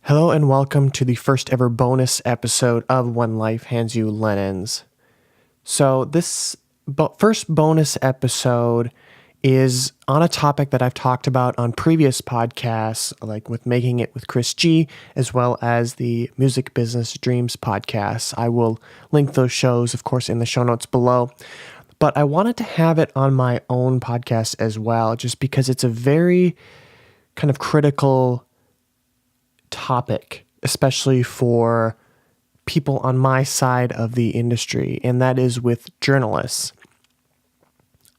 Hello and welcome to the first ever bonus episode of When Life Hands You Lemons. So this first bonus episode is on a topic that I've talked about on previous podcasts, like with Making It with Chris G, as well as the Music Business Dreams podcast. I will link those shows, of course, in the show notes below. But I wanted to have it on my own podcast as well, just because it's a very kind of critical topic, especially for people on my side of the industry, and that is with journalists.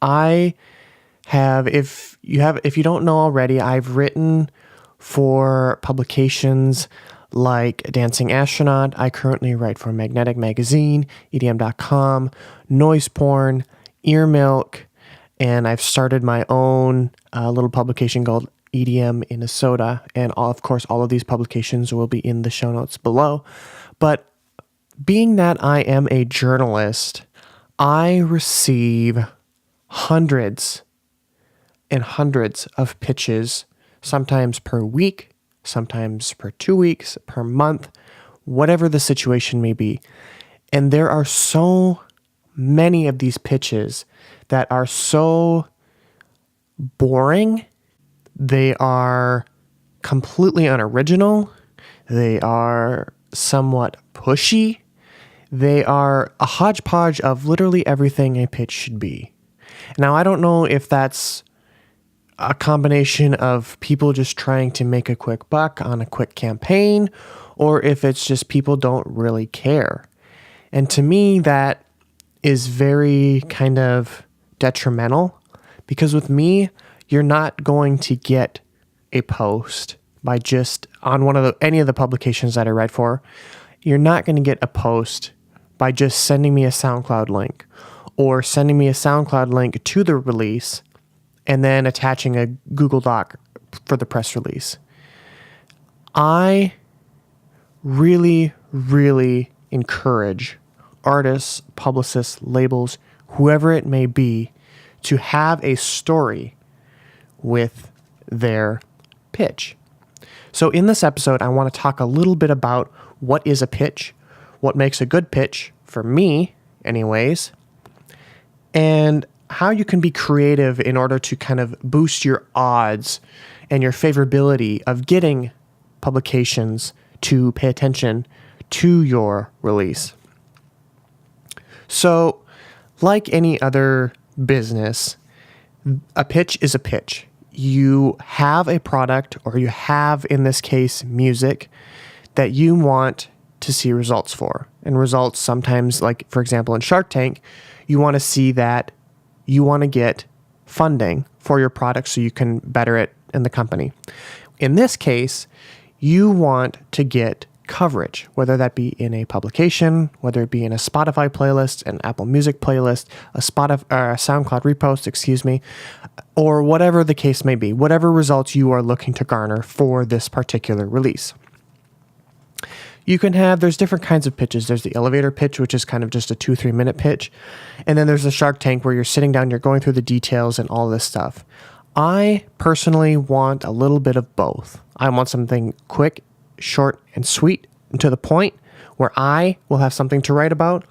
I have, if you don't know already, I've written for publications like Dancing Astronaut. I currently write for Magnetic Magazine, EDM.com, Noise Porn, Ear Milk, and I've started my own little publication called EDM in a Soda, and of course all of these publications will be in the show notes below. But being that I am a journalist, I receive hundreds and hundreds of pitches, sometimes per week, sometimes per 2 weeks, per month, whatever the situation may be. And there are so many of these pitches that are so boring. They are completely unoriginal. They are somewhat pushy. They are a hodgepodge of literally everything a pitch should be. Now, I don't know if that's a combination of people just trying to make a quick buck on a quick campaign, or if it's just people don't really care. And to me, that is very kind of detrimental, because with me, you're not going to get a post by just on any of the publications that I write for. You're not going to get a post by just sending me a SoundCloud link or sending me a SoundCloud link to the release and then attaching a Google Doc for the press release. I really, really encourage artists, publicists, labels, whoever it may be, to have a story with their pitch. So in this episode, I want to talk a little bit about what is a pitch, what makes a good pitch, for me anyways, and how you can be creative in order to kind of boost your odds and your favorability of getting publications to pay attention to your release. So, like any other business, a pitch is a pitch. You have a product, or you have, in this case, music that you want to see results for. And results sometimes, like for example in Shark Tank, you want to see that you want to get funding for your product so you can better it in the company. In this case, you want to get coverage, whether that be in a publication, whether it be in a Spotify playlist, an Apple Music playlist, a SoundCloud repost, or whatever the case may be, whatever results you are looking to garner for this particular release. There's different kinds of pitches. There's the elevator pitch, which is kind of just a 2-3 minute pitch. And then there's the Shark Tank, where you're sitting down, you're going through the details and all this stuff. I personally want a little bit of both. I want something quick, short and sweet and to the point, where I will have something to write about.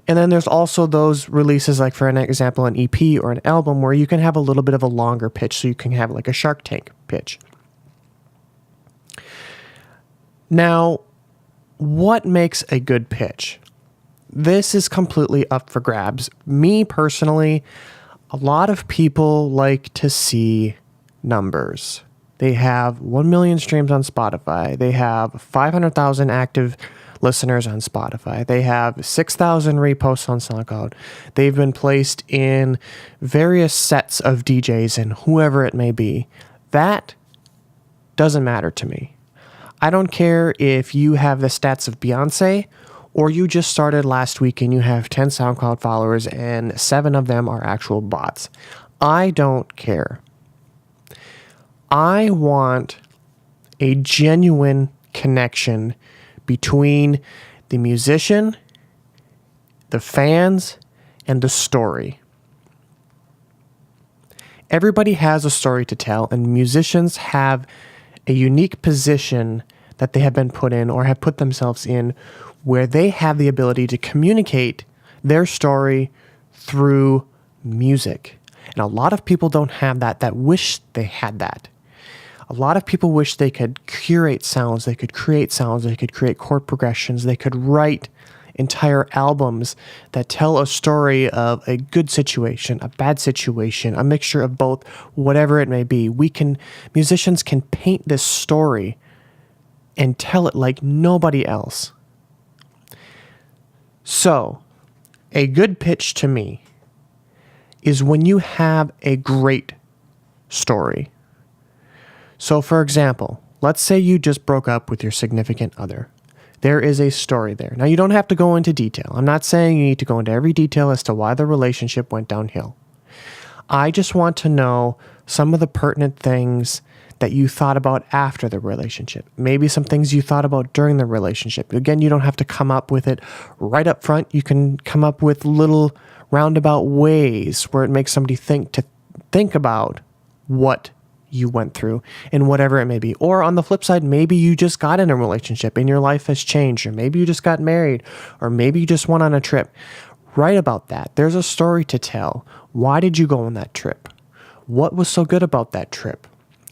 And then there's also those releases, like for an example, an EP or an album, where you can have a little bit of a longer pitch, so you can have like a Shark Tank pitch. Now, what makes a good pitch? This is completely up for grabs. Me personally, a lot of people like to see numbers. They have 1 million streams on Spotify. They have 500,000 active listeners on Spotify. They have 6,000 reposts on SoundCloud. They've been placed in various sets of DJs and whoever it may be. That doesn't matter to me. I don't care if you have the stats of Beyonce, or you just started last week and you have 10 SoundCloud followers and 7 of them are actual bots. I don't care. I want a genuine connection between the musician, the fans, and the story. Everybody has a story to tell, and musicians have a unique position that they have been put in or have put themselves in where they have the ability to communicate their story through music. And a lot of people don't have that wish they had that. A lot of people wish they could curate sounds, they could create chord progressions, they could write entire albums that tell a story of a good situation, a bad situation, a mixture of both, whatever it may be. Musicians can paint this story and tell it like nobody else. So, a good pitch to me is when you have a great story. So, for example, let's say you just broke up with your significant other. There is a story there. Now, you don't have to go into detail. I'm not saying you need to go into every detail as to why the relationship went downhill. I just want to know some of the pertinent things that you thought about after the relationship. Maybe some things you thought about during the relationship. Again, you don't have to come up with it right up front. You can come up with little roundabout ways where it makes somebody think about what you went through and whatever it may be. Or on the flip side, maybe you just got in a relationship and your life has changed, or maybe you just got married, or maybe you just went on a trip. Write about that. There's a story to tell. Why did you go on that trip? What was so good about that trip?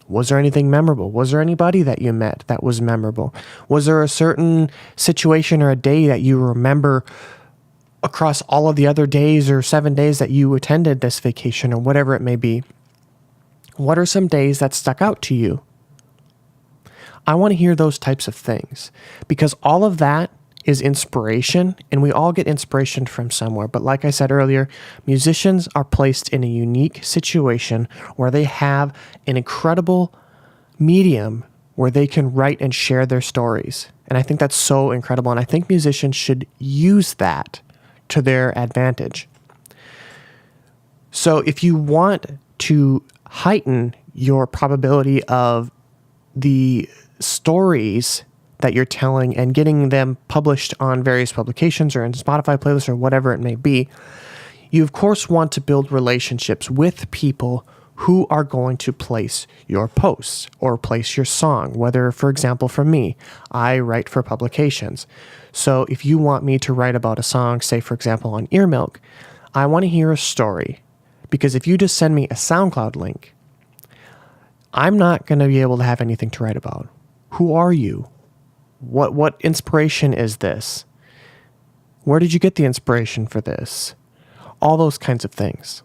Was there anything memorable? Was there anybody that you met that was memorable? Was there a certain situation or a day that you remember across all of the other days or 7 days that you attended this vacation or whatever it may be? What are some days that stuck out to you? I want to hear those types of things because all of that is inspiration, and we all get inspiration from somewhere. But like I said earlier, musicians are placed in a unique situation where they have an incredible medium where they can write and share their stories. And I think that's so incredible, and I think musicians should use that to their advantage. So if you want to heighten your probability of the stories that you're telling and getting them published on various publications or in Spotify playlists or whatever it may be, you of course want to build relationships with people who are going to place your posts or place your song. Whether, for example, for me, I write for publications. So if you want me to write about a song, say for example on Ear Milk, I want to hear a story. Because if you just send me a SoundCloud link, I'm not going to be able to have anything to write about. Who are you? What inspiration is this? Where did you get the inspiration for this? All those kinds of things.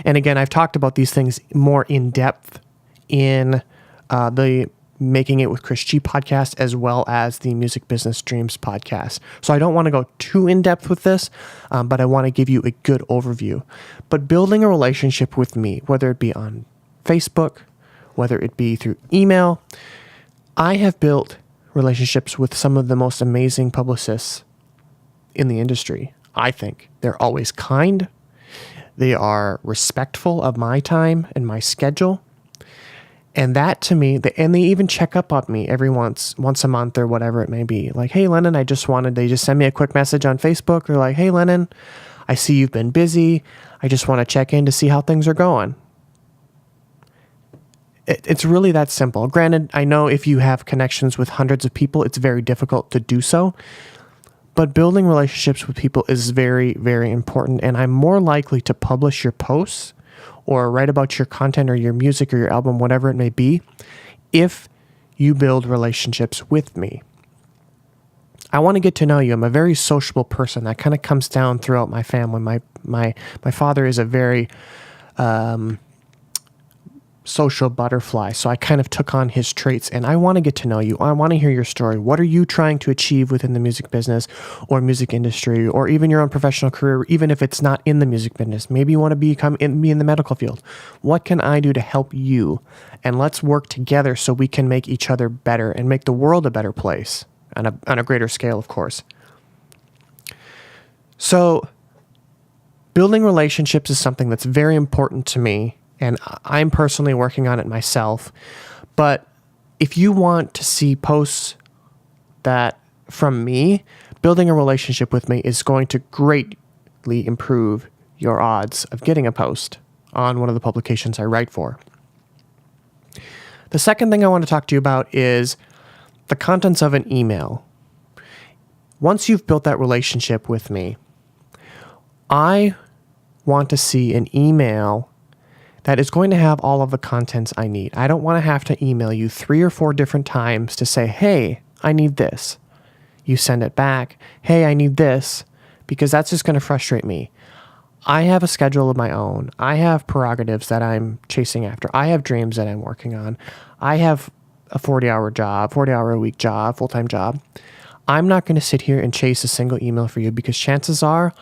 And again, I've talked about these things more in depth in the Making It with Chris G podcast, as well as the Music Business Dreams podcast. So I don't want to go too in depth with this, but I want to give you a good overview. But building a relationship with me, whether it be on Facebook, whether it be through email, I have built relationships with some of the most amazing publicists in the industry. I think they're always kind. They are respectful of my time and my schedule. And that to me, and they even check up on me every once a month or whatever it may be. Like, hey, Lennon, they just send me a quick message on Facebook. They're like, hey, Lennon, I see you've been busy. I just want to check in to see how things are going. It's really that simple. Granted, I know if you have connections with hundreds of people, it's very difficult to do so. But building relationships with people is very, very important. And I'm more likely to publish your posts or write about your content or your music or your album, whatever it may be, if you build relationships with me. I want to get to know you. I'm a very sociable person. That kind of comes down throughout my family. My father is a very social butterfly, so I kind of took on his traits, and I want to get to know you. I want to hear your story. What are you trying to achieve within the music business or music industry, or even your own professional career, even if it's not in the music business? Maybe you want to be in the medical field. What can I do to help you? And let's work together so we can make each other better and make the world a better place on a greater scale, of course. So building relationships is something that's very important to me, and I'm personally working on it myself. But if you want to see posts that from me, building a relationship with me is going to greatly improve your odds of getting a post on one of the publications I write for. The second thing I want to talk to you about is the contents of an email. Once you've built that relationship with me, I want to see an email that is going to have all of the contents I need. I don't want to have to email you 3 or 4 different times to say, hey, I need this. You send it back, hey, I need this, because that's just going to frustrate me. I have a schedule of my own. I have prerogatives that I'm chasing after. I have dreams that I'm working on. I have a 40-hour-a-week job, full-time job. I'm not going to sit here and chase a single email for you because chances are,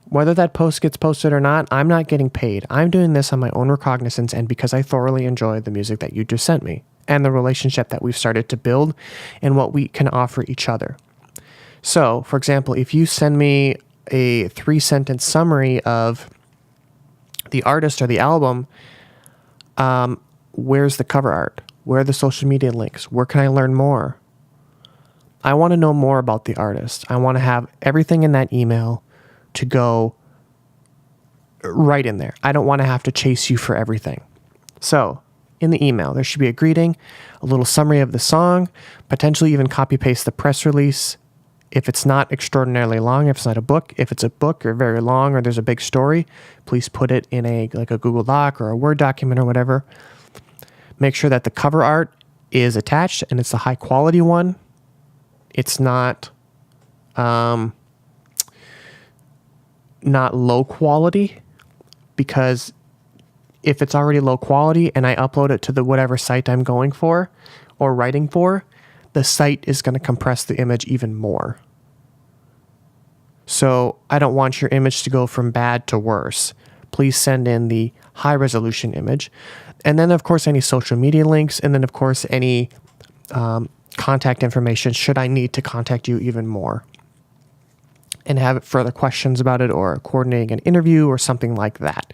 whether that post gets posted or not, I'm not getting paid. I'm doing this on my own recognizance and because I thoroughly enjoy the music that you just sent me and the relationship that we've started to build and what we can offer each other. So, for example, if you send me a 3-sentence summary of the artist or the album, where's the cover art? Where are the social media links? Where can I learn more? I want to know more about the artist. I want to have everything in that email to go right in there. I don't want to have to chase you for everything. So, in the email, there should be a greeting, a little summary of the song, potentially even copy-paste the press release. If it's not extraordinarily long, if it's not a book, if it's a book or very long or there's a big story, please put it in a Google Doc or a Word document or whatever. Make sure that the cover art is attached and it's a high quality one. It's not low quality, because if it's already low quality and I upload it to the whatever site I'm going for or writing for, the site is going to compress the image even more. So I don't want your image to go from bad to worse. Please send in the high resolution image. And then, of course, any social media links. And then, of course, any contact information should I need to contact you even more and have further questions about it or coordinating an interview or something like that.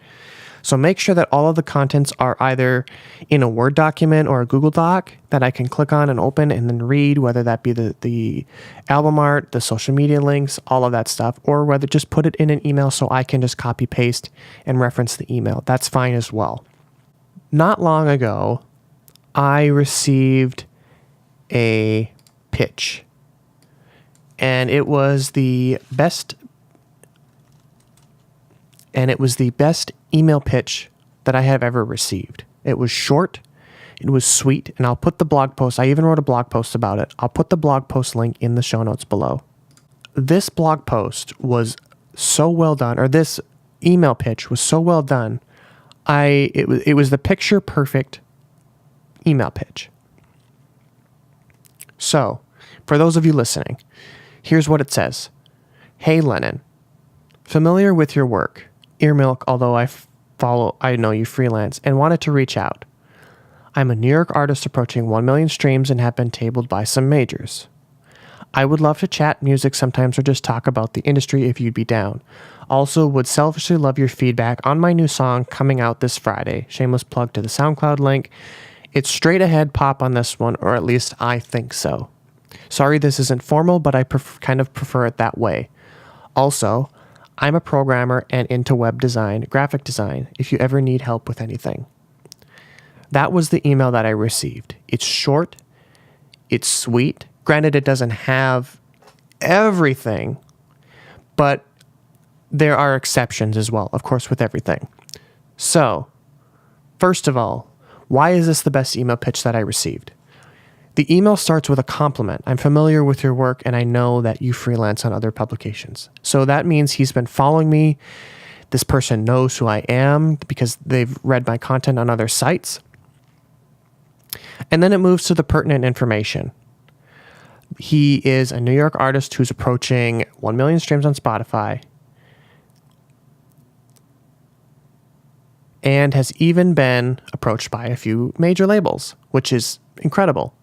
So make sure that all of the contents are either in a Word document or a Google Doc that I can click on and open and then read, whether that be the album art, the social media links, all of that stuff, or whether just put it in an email so I can just copy paste and reference the email. That's fine as well. Not long ago, I received a pitch, and it was the best email pitch that I have ever received. It was short, it was sweet, and I'll put the blog post, I even wrote a blog post about it. I'll put the blog post link in the show notes below. This blog post was so well done, or this email pitch was so well done, it was the picture perfect email pitch. So, for those of you listening, here's what it says. Hey Lennon, familiar with your work, Earmilk, although I know you freelance, and wanted to reach out. I'm a New York artist approaching 1 million streams and have been tabled by some majors. I would love to chat music sometimes or just talk about the industry if you'd be down. Also, would selfishly love your feedback on my new song coming out this Friday. Shameless plug to the SoundCloud link. It's straight ahead pop on this one, or at least I think so. Sorry this isn't formal, but I kind of prefer it that way. Also, I'm a programmer and into web design, graphic design, if you ever need help with anything. That was the email that I received. It's short, it's sweet. Granted, it doesn't have everything, but there are exceptions as well, of course, with everything. So, first of all, why is this the best email pitch that I received? The email starts with a compliment. I'm familiar with your work and I know that you freelance on other publications. So that means he's been following me. This person knows who I am because they've read my content on other sites. And then it moves to the pertinent information. He is a New York artist who's approaching 1 million streams on Spotify and has even been approached by a few major labels, which is incredible.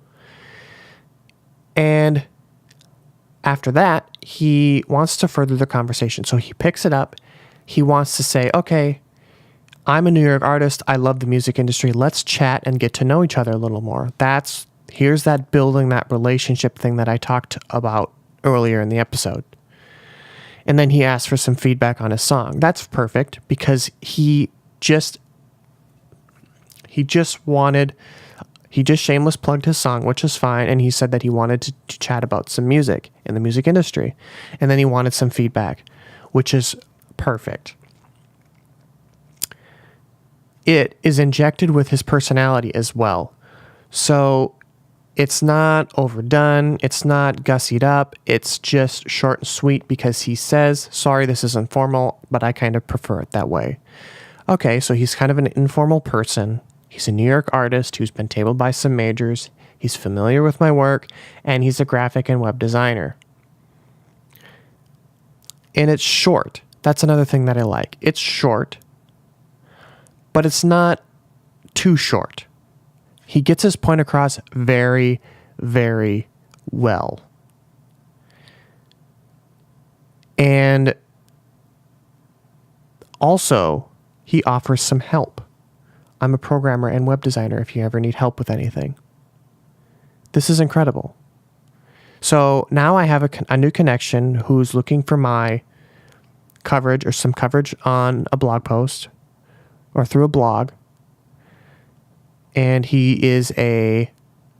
And after that, he wants to further the conversation. So he picks it up. He wants to say, okay, I'm a New York artist. I love the music industry. Let's chat and get to know each other a little more. Here's that building that relationship thing that I talked about earlier in the episode. And then he asked for some feedback on his song. That's perfect because he just wanted He just shameless plugged his song, which is fine, and he said that he wanted to chat about some music in the music industry, and then he wanted some feedback, which is perfect. It is injected with his personality as well. So it's not overdone. It's not gussied up. It's just short and sweet because he says, sorry, this is informal, but I kind of prefer it that way. Okay, so he's kind of an informal person. He's a New York artist who's been tabled by some majors. He's familiar with my work, and he's a graphic and web designer. And it's short. That's another thing that I like. It's short, but it's not too short. He gets his point across very, very well. And also, he offers some help. I'm a programmer and web designer if you ever need help with anything. This is incredible. So now I have a new connection who's looking for my coverage or some coverage on a blog post or through a blog. And he is a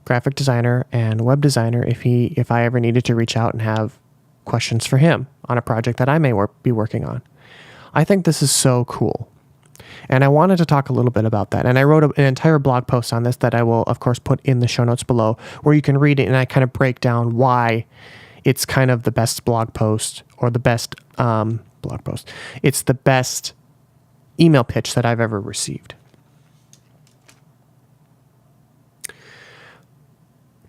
graphic designer and web designer if I ever needed to reach out and have questions for him on a project that I may be working on. I think this is so cool. And I wanted to talk a little bit about that. And I wrote an entire blog post on this that I will, of course, put in the show notes below, where you can read it and I kind of break down why it's kind of the best blog post or the best blog post. It's the best email pitch that I've ever received.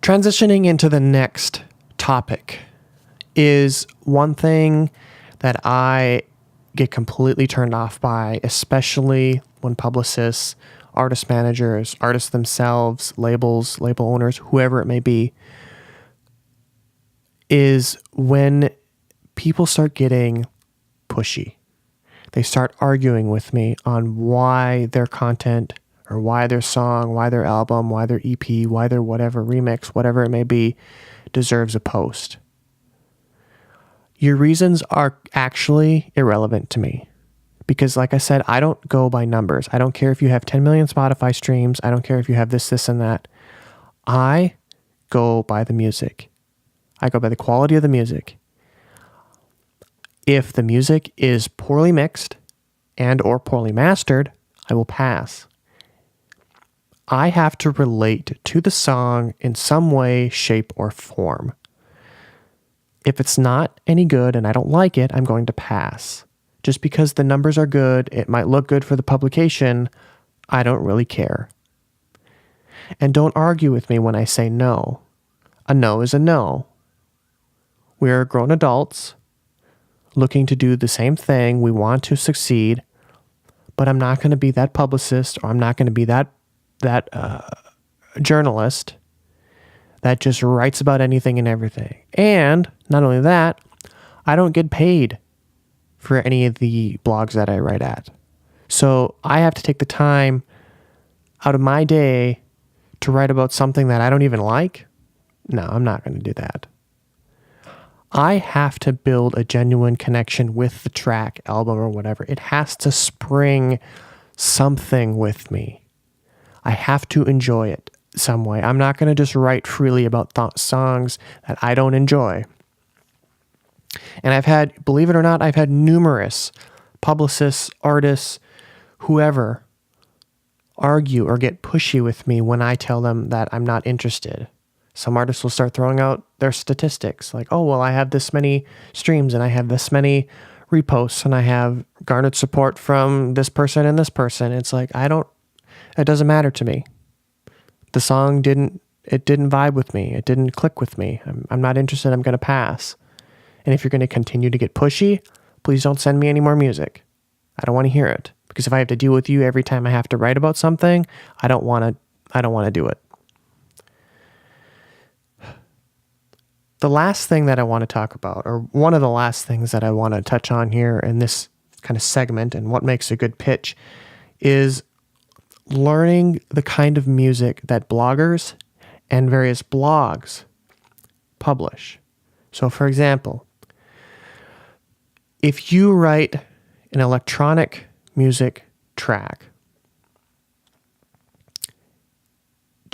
Transitioning into the next topic is one thing that I get completely turned off by, especially when publicists, artist managers, artists themselves, labels, label owners, whoever it may be, is when people start getting pushy. They start arguing with me on why their content or why their song, why their album, why their EP, why their whatever remix, whatever it may be, deserves a post. Your reasons are actually irrelevant to me because, like I said, I don't go by numbers. I don't care if you have 10 million Spotify streams. I don't care if you have this, and that. I go by the music. I go by the quality of the music. If the music is poorly mixed and or poorly mastered, I will pass. I have to relate to the song in some way, shape, or form. If it's not any good and I don't like it, I'm going to pass. Just because the numbers are good, it might look good for the publication, I don't really care. And don't argue with me when I say no. A no is a no. We're grown adults looking to do the same thing. We want to succeed, but I'm not going to be that publicist or I'm not going to be that journalist that just writes about anything and everything. And not only that, I don't get paid for any of the blogs that I write at. So I have to take the time out of my day to write about something that I don't even like. No, I'm not going to do that. I have to build a genuine connection with the track, album, or whatever. It has to spring something with me. I have to enjoy it some way. I'm not going to just write freely about songs that I don't enjoy. And I've had, believe it or not, I've had numerous publicists, artists, whoever, argue or get pushy with me when I tell them that I'm not interested. Some artists will start throwing out their statistics like, oh, well, I have this many streams and I have this many reposts and I have garnered support from this person and this person. It's like, it doesn't matter to me. The song didn't vibe with me. It didn't click with me. I'm not interested. I'm going to pass. And if you're going to continue to get pushy, please don't send me any more music. I don't want to hear it. Because if I have to deal with you every time I have to write about something, I don't want to do it. The last thing that I want to talk about, or one of the last things that I want to touch on here in this kind of segment and what makes a good pitch, is learning the kind of music that bloggers and various blogs publish. So, for example, if you write an electronic music track,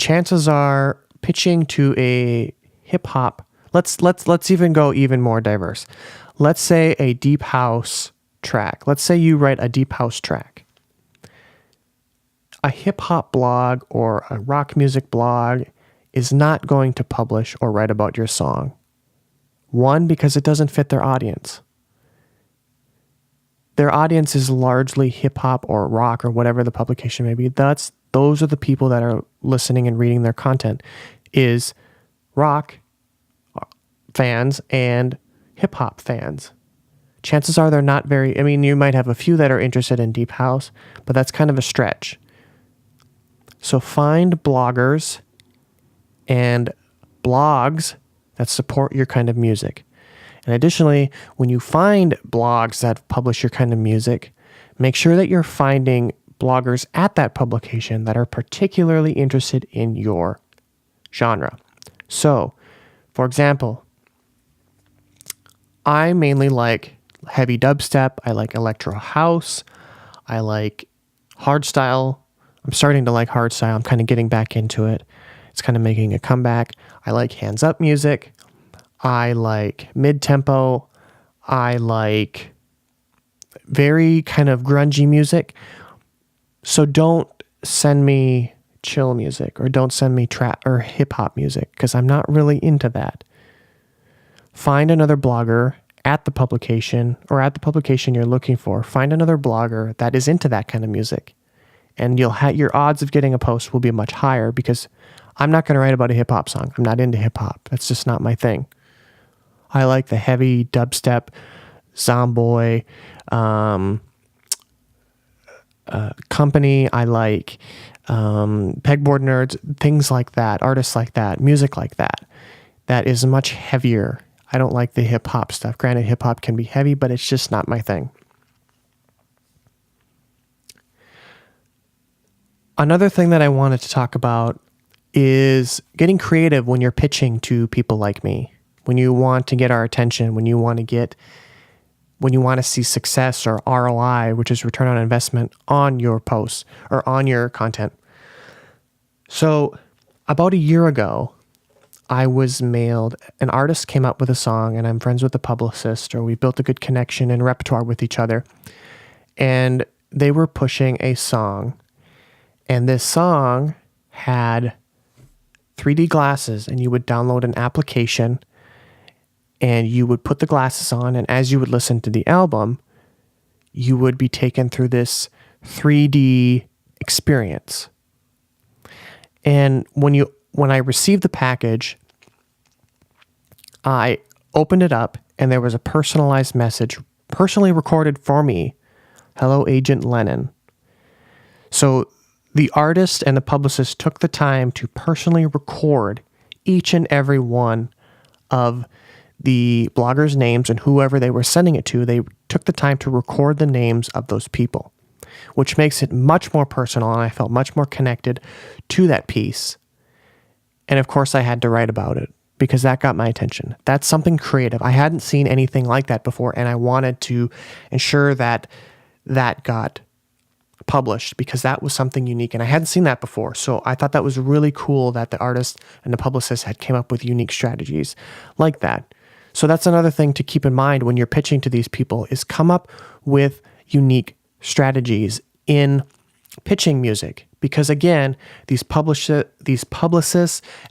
chances are pitching to a hip hop. Let's even go even more diverse. Let's say a deep house track. Let's say you write a deep house track. A hip hop blog or a rock music blog is not going to publish or write about your song. One, because it doesn't fit their audience. Their audience is largely hip hop or rock or whatever the publication may be. Those are the people that are listening and reading their content, is rock fans and hip hop fans. Chances are they're not very, you might have a few that are interested in deep house, but that's kind of a stretch. So find bloggers and blogs that support your kind of music. And additionally, when you find blogs that publish your kind of music, make sure that you're finding bloggers at that publication that are particularly interested in your genre. So, for example, I mainly like heavy dubstep, I like electro house, I like hardstyle. I'm starting to like hardstyle. I'm kind of getting back into it. It's kind of making a comeback. I like hands up music. I like mid-tempo. I like very kind of grungy music. So don't send me chill music or don't send me trap or hip hop music because I'm not really into that. Find another blogger at the publication or at the publication you're looking for. Find another blogger that is into that kind of music. And your odds of getting a post will be much higher because I'm not going to write about a hip hop song. I'm not into hip hop. That's just not my thing. I like the heavy dubstep, Zomboy, Company. I like Pegboard Nerds, things like that, artists like that, music like that. That is much heavier. I don't like the hip hop stuff. Granted, hip hop can be heavy, but it's just not my thing. Another thing that I wanted to talk about is getting creative when you're pitching to people like me. When you want to get our attention, when you want to see success or ROI, which is return on investment on your posts or on your content. So about a year ago, I was mailed, an artist came up with a song and I'm friends with the publicist, or we built a good connection and repertoire with each other. And they were pushing a song. And this song had 3D glasses, and you would download an application and you would put the glasses on, and as you would listen to the album, you would be taken through this 3D experience. And when I received the package, I opened it up and there was a personalized message, personally recorded for me. Hello, Agent Lennon. So the artist and the publicist took the time to personally record each and every one of the bloggers' names and whoever they were sending it to. They took the time to record the names of those people, which makes it much more personal, and I felt much more connected to that piece. And of course, I had to write about it because that got my attention. That's something creative. I hadn't seen anything like that before, and I wanted to ensure that that got published because that was something unique, and I hadn't seen that before. So I thought that was really cool that the artist and the publicist had came up with unique strategies like that. So that's another thing to keep in mind when you're pitching to these people is come up with unique strategies in pitching music. Because again, these publicists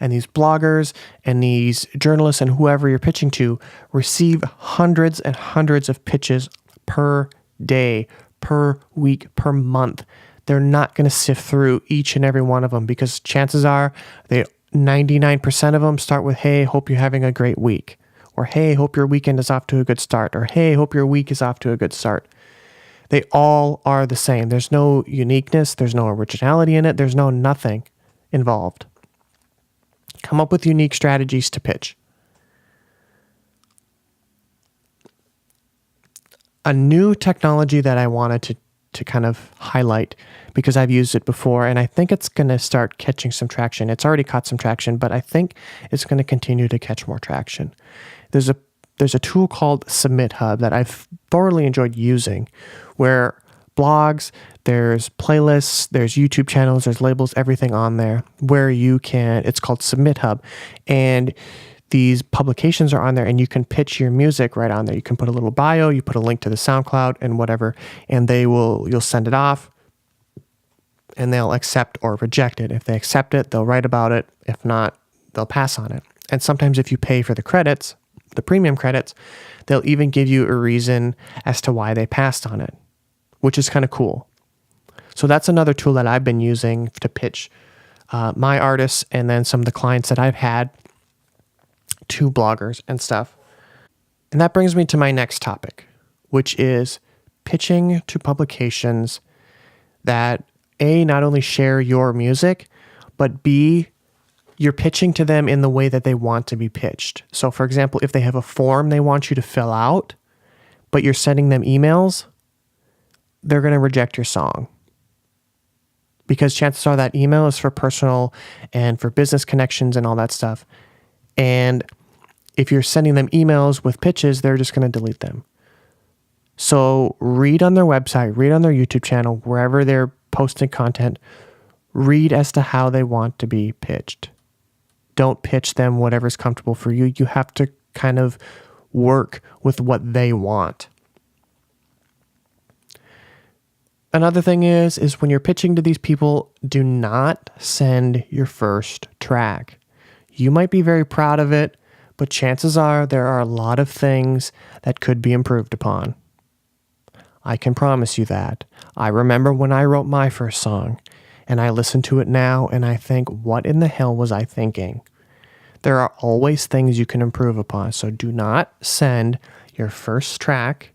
and these bloggers and these journalists and whoever you're pitching to receive hundreds and hundreds of pitches per day, per week, per month. They're not going to sift through each and every one of them because chances are 99% of them start with, hey, hope you're having a great week. Or, hey, hope your weekend is off to a good start. Or, hey, hope your week is off to a good start. They all are the same. There's no uniqueness. There's no originality in it. There's no nothing involved. Come up with unique strategies to pitch. A new technology that I wanted to kind of highlight because I've used it before and I think it's going to start catching some traction. It's already caught some traction, but I think it's going to continue to catch more traction. There's a tool called Submithub that I've thoroughly enjoyed using where blogs, there's playlists, there's YouTube channels, there's labels, everything on there where you can, it's called Submithub. And these publications are on there and you can pitch your music right on there. You can put a little bio, you put a link to the SoundCloud and whatever, and you'll send it off and they'll accept or reject it. If they accept it, they'll write about it. If not, they'll pass on it. And sometimes if you pay for the credits, the premium credits, they'll even give you a reason as to why they passed on it, which is kind of cool. So that's another tool that I've been using to pitch my artists and then some of the clients that I've had to bloggers and stuff. And that brings me to my next topic, which is pitching to publications that A, not only share your music, but B, you're pitching to them in the way that they want to be pitched. So for example, if they have a form they want you to fill out, but you're sending them emails, they're going to reject your song. Because chances are that email is for personal and for business connections and all that stuff. And if you're sending them emails with pitches, they're just going to delete them. So read on their website, read on their YouTube channel, wherever they're posting content, read as to how they want to be pitched. Don't pitch them whatever's comfortable for you. You have to kind of work with what they want. Another thing is when you're pitching to these people, do not send your first track. You might be very proud of it, but chances are there are a lot of things that could be improved upon. I can promise you that. I remember when I wrote my first song, and I listen to it now, and I think, what in the hell was I thinking? There are always things you can improve upon, so do not send your first track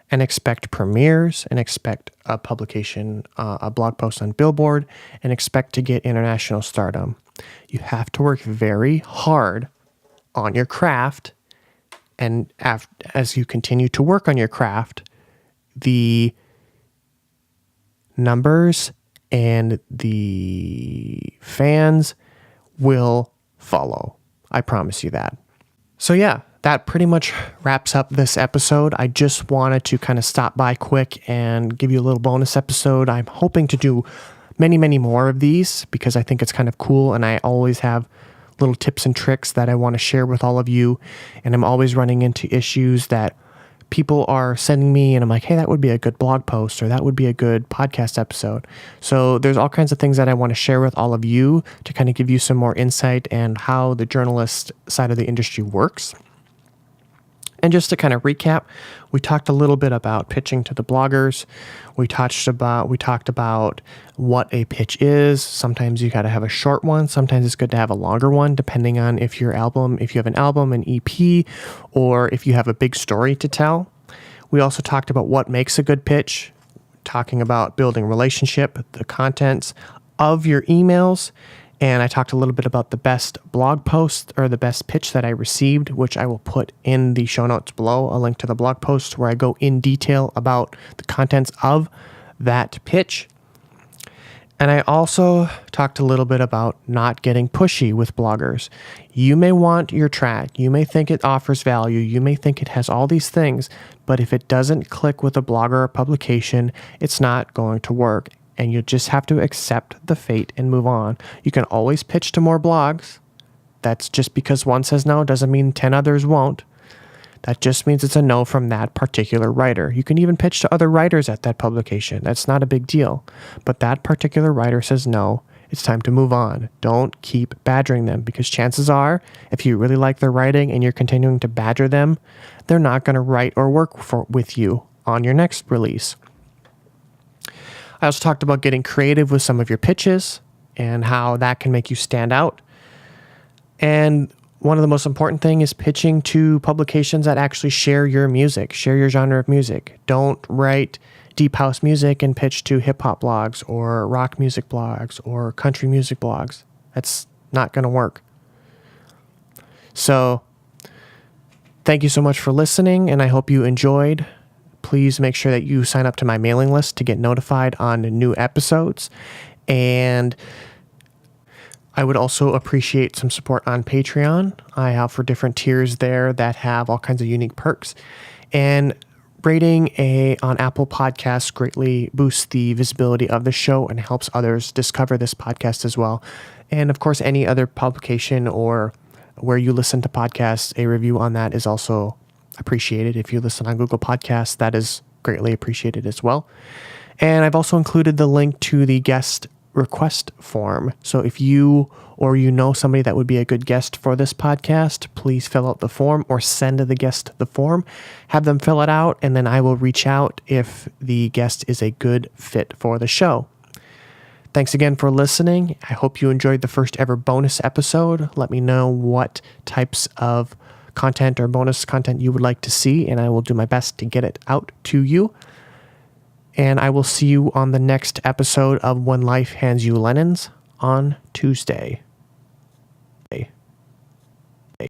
and expect premieres and expect a publication, a blog post on Billboard, and expect to get international stardom. You have to work very hard on your craft, and as you continue to work on your craft, the numbers and the fans will follow. I promise you that. So yeah, that pretty much wraps up this episode. I just wanted to kind of stop by quick and give you a little bonus episode. I'm hoping to do many, many more of these because I think it's kind of cool, and I always have little tips and tricks that I want to share with all of you, and I'm always running into issues that people are sending me, and I'm like, hey, that would be a good blog post, or that would be a good podcast episode. So there's all kinds of things that I want to share with all of you to kind of give you some more insight and how the journalist side of the industry works. And just to kind of recap, we talked a little bit about pitching to the bloggers. We talked about what a pitch is. Sometimes you got to have a short one. Sometimes it's good to have a longer one, depending on if you have an album, an EP, or if you have a big story to tell. We also talked about what makes a good pitch, talking about building relationship, the contents of your emails. And I talked a little bit about the best blog post or the best pitch that I received, which I will put in the show notes below, a link to the blog post where I go in detail about the contents of that pitch. And I also talked a little bit about not getting pushy with bloggers. You may want your track. You may think it offers value. You may think it has all these things, but if it doesn't click with a blogger or publication, it's not going to work. And you just have to accept the fate and move on. You can always pitch to more blogs. That's just because one says no doesn't mean 10 others won't. That just means it's a no from that particular writer. You can even pitch to other writers at that publication. That's not a big deal. But that particular writer says no, it's time to move on. Don't keep badgering them, because chances are, if you really like their writing and you're continuing to badger them, they're not going to write or work with you on your next release. I also talked about getting creative with some of your pitches and how that can make you stand out. And one of the most important things is pitching to publications that actually share your music, share your genre of music. Don't write deep house music and pitch to hip hop blogs or rock music blogs or country music blogs. That's not going to work. So thank you so much for listening, and I hope you enjoyed. Please make sure that you sign up to my mailing list to get notified on new episodes. And I would also appreciate some support on Patreon. I have for different tiers there that have all kinds of unique perks. And Rating on Apple Podcasts greatly boosts the visibility of the show and helps others discover this podcast as well. And of course, any other publication or where you listen to podcasts, a review on that is also appreciated. If you listen on Google Podcasts, that is greatly appreciated as well. And I've also included the link to the guest request form. So if you or you know somebody that would be a good guest for this podcast, please fill out the form or send the guest the form. Have them fill it out, and then I will reach out if the guest is a good fit for the show. Thanks again for listening. I hope you enjoyed the first ever bonus episode. Let me know what types of content or bonus content you would like to see, and I will do my best to get it out to you. And I will see you on the next episode of When Life Hands You Lemons on Tuesday.